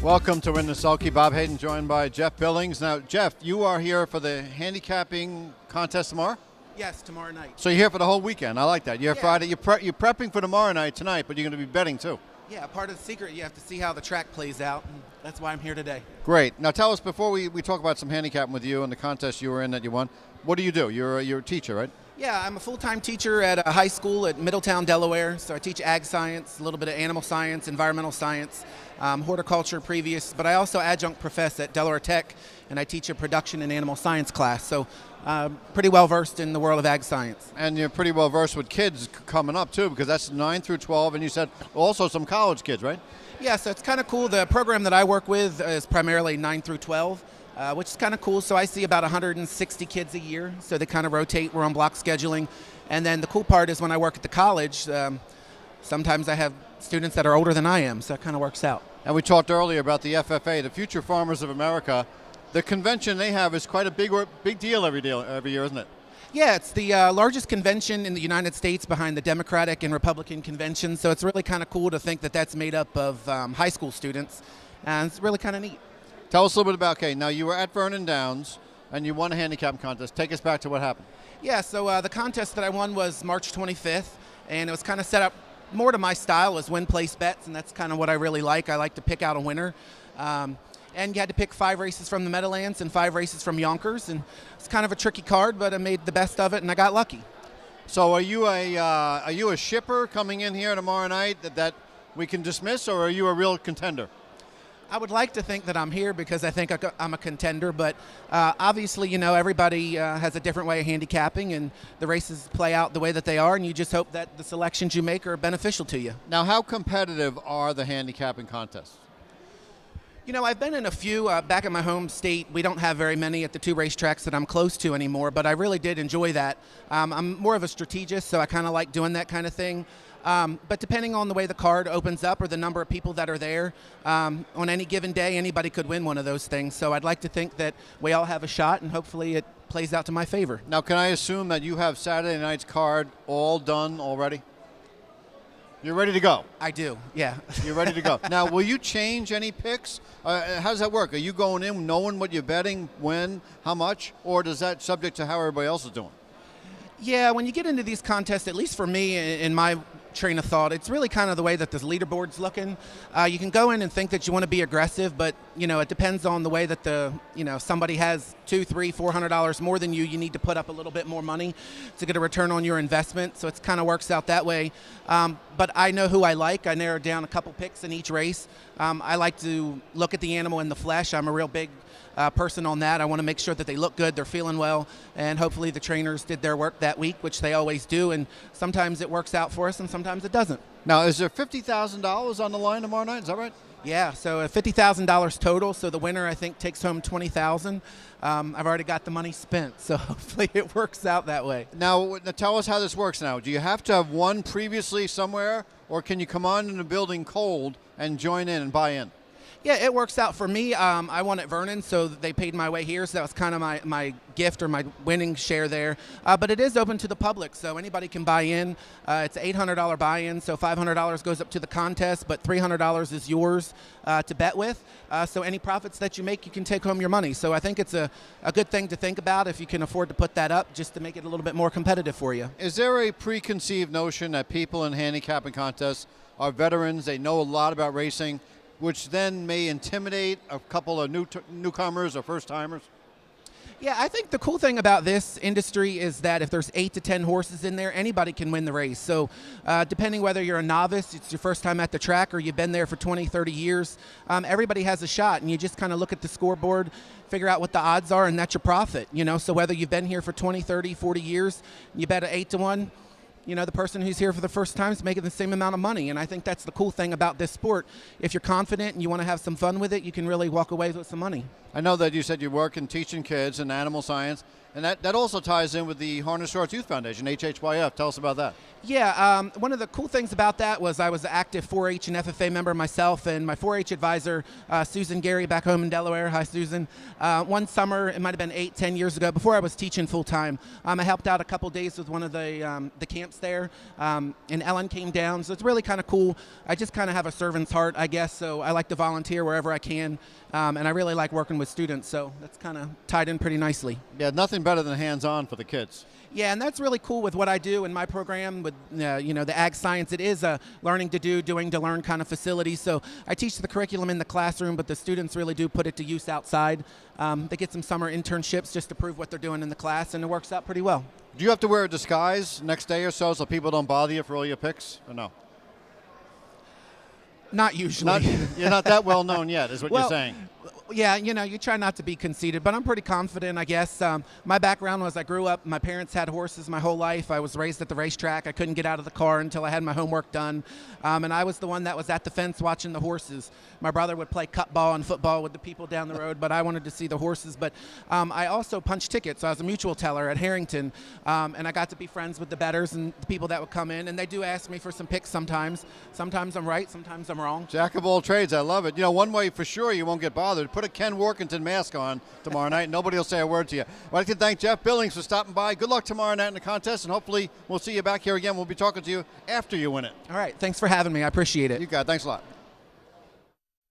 Welcome to Win the Sulky. Bob Hayden joined by Jeff Billings. Now, Jeff, you are here for the handicapping contest tomorrow? Yes, tomorrow night. So you're here for the whole weekend. I like that. You're Yeah. Friday. You're prepping for tomorrow night tonight, but you're going to be betting too. Yeah, part of the secret, you have to see how the track plays out, and that's why I'm here today. Great. Now tell us, before we talk about some handicapping with you and the contest you were in that you won, what do you do? You're a teacher, right? Yeah, I'm a full-time teacher at a high school at Middletown, Delaware. So I teach ag science, a little bit of animal science, environmental science, horticulture previous, but I also adjunct profess at Delaware Tech, and I teach a production and animal science class. So pretty well versed in the world of ag science. And you're pretty well versed with kids coming up too, because that's 9 through 12, and you said also some college kids, right? Yeah, so it's kind of cool. The program that I work with is primarily 9 through 12. Which is kind of cool. So I see about 160 kids a year. So they kind of rotate. We're on block scheduling. And then the cool part is when I work at the college, sometimes I have students that are older than I am. So it kind of works out. And we talked earlier about the FFA, the Future Farmers of America. The convention they have is quite a big deal every year, isn't it? Yeah, it's the largest convention in the United States behind the Democratic and Republican conventions. So it's really kind of cool to think that that's made up of high school students. And it's really kind of neat. Tell us a little bit about, now you were at Vernon Downs and you won a handicap contest. Take us back to what happened. Yeah, so the contest that I won was March 25th, and it was kind of set up more to my style as win-place bets, and that's kind of what I really like. I like to pick out a winner. And you had to pick 5 races from the Meadowlands and 5 races from Yonkers, and it's kind of a tricky card, but I made the best of it, and I got lucky. So are you a shipper coming in here tomorrow night that we can dismiss, or are you a real contender? I would like to think that I'm here because I think I'm a contender, but obviously, you know, everybody has a different way of handicapping, and the races play out the way that they are, and you just hope that the selections you make are beneficial to you. Now, how competitive are the handicapping contests? You know, I've been in a few. Back in my home state, we don't have very many at the 2 racetracks that I'm close to anymore, but I really did enjoy that. I'm more of a strategist, so I kind of like doing that kind of thing. But depending on the way the card opens up or the number of people that are there, on any given day, anybody could win one of those things. So I'd like to think that we all have a shot, and hopefully it plays out to my favor. Now, can I assume that you have Saturday night's card all done already? You're ready to go? I do, yeah. You're ready to go. Now, will you change any picks? How does that work? Are you going in knowing what you're betting, when, how much, or does that subject to how everybody else is doing? Yeah, when you get into these contests, at least for me, in my train of thought, it's really kind of the way that the leaderboard's looking. You can go in and think that you want to be aggressive, but you know it depends on the way that somebody has $200, $300, $400 more than you. You need to put up a little bit more money to get a return on your investment. So it kind of works out that way. But I know who I like. I narrowed down a couple picks in each race. I like to look at the animal in the flesh. I'm a real big person on that. I want to make sure that they look good, they're feeling well, and hopefully the trainers did their work that week, which they always do, and sometimes it works out for us and sometimes it doesn't. Now, is there $50,000 on the line tomorrow night? Is that right? Yeah, so $50,000 total, so the winner, I think, takes home $20,000. I've already got the money spent, so hopefully it works out that way. Now, tell us how this works now. Do you have to have won previously somewhere, or can you come on in the building cold and join in and buy in? Yeah, it works out for me. I won at Vernon, so they paid my way here, so that was kind of my gift or my winning share there. But it is open to the public, so anybody can buy in. It's an $800 buy-in, so $500 goes up to the contest, but $300 is yours to bet with. So any profits that you make, you can take home your money. So I think it's a good thing to think about if you can afford to put that up, just to make it a little bit more competitive for you. Is there a preconceived notion that people in handicapping contests are veterans, they know a lot about racing, which then may intimidate a couple of newcomers or first-timers? Yeah, I think the cool thing about this industry is that if there's 8 to 10 horses in there, anybody can win the race. So depending whether you're a novice, it's your first time at the track, or you've been there for 20, 30 years, everybody has a shot, and you just kind of look at the scoreboard, figure out what the odds are, and that's your profit. You know, so whether you've been here for 20, 30, 40 years, you bet at 8 to 1, you know, the person who's here for the first time is making the same amount of money. And I think that's the cool thing about this sport. If you're confident and you want to have some fun with it, you can really walk away with some money. I know that you said you work in teaching kids in animal science. And that also ties in with the Harness Shorts Youth Foundation, HHYF. Tell us about that. Yeah, one of the cool things about that was I was an active 4-H and FFA member myself, and my 4-H advisor, Susan Gary, back home in Delaware. Hi, Susan. One summer, it might have been 8-10 years ago, before I was teaching full-time, I helped out a couple days with one of the camps there, and Ellen came down, so it's really kind of cool. I just kind of have a servant's heart, I guess, so I like to volunteer wherever I can, and I really like working with students, so that's kind of tied in pretty nicely. Yeah, nothing better than hands-on for the kids. Yeah, and that's really cool with what I do in my program with the ag science. It is a learning to do, doing to learn kind of facility. So I teach the curriculum in the classroom, but the students really do put it to use outside. They get some summer internships just to prove what they're doing in the class, and it works out pretty well. Do you have to wear a disguise next day or so people don't bother you for all your picks, or no? Not usually. You're not that well known yet, is what you're saying. Yeah, you try not to be conceited, but I'm pretty confident, I guess. My background was I grew up, my parents had horses my whole life. I was raised at the racetrack. I couldn't get out of the car until I had my homework done. And I was the one that was at the fence watching the horses. My brother would play cup ball and football with the people down the road, but I wanted to see the horses. But I also punched tickets. So I was a mutual teller at Harrington, and I got to be friends with the bettors and the people that would come in, and they do ask me for some picks sometimes. Sometimes I'm right, sometimes I'm wrong. Jack of all trades, I love it. One way for sure you won't get bothered. Put a Ken Workington mask on tomorrow night. Nobody will say a word to you. I'd like to thank Jeff Billings for stopping by. Good luck tomorrow night in the contest, and hopefully we'll see you back here again. We'll be talking to you after you win it. All right. Thanks for having me. I appreciate it. You got it. Thanks a lot.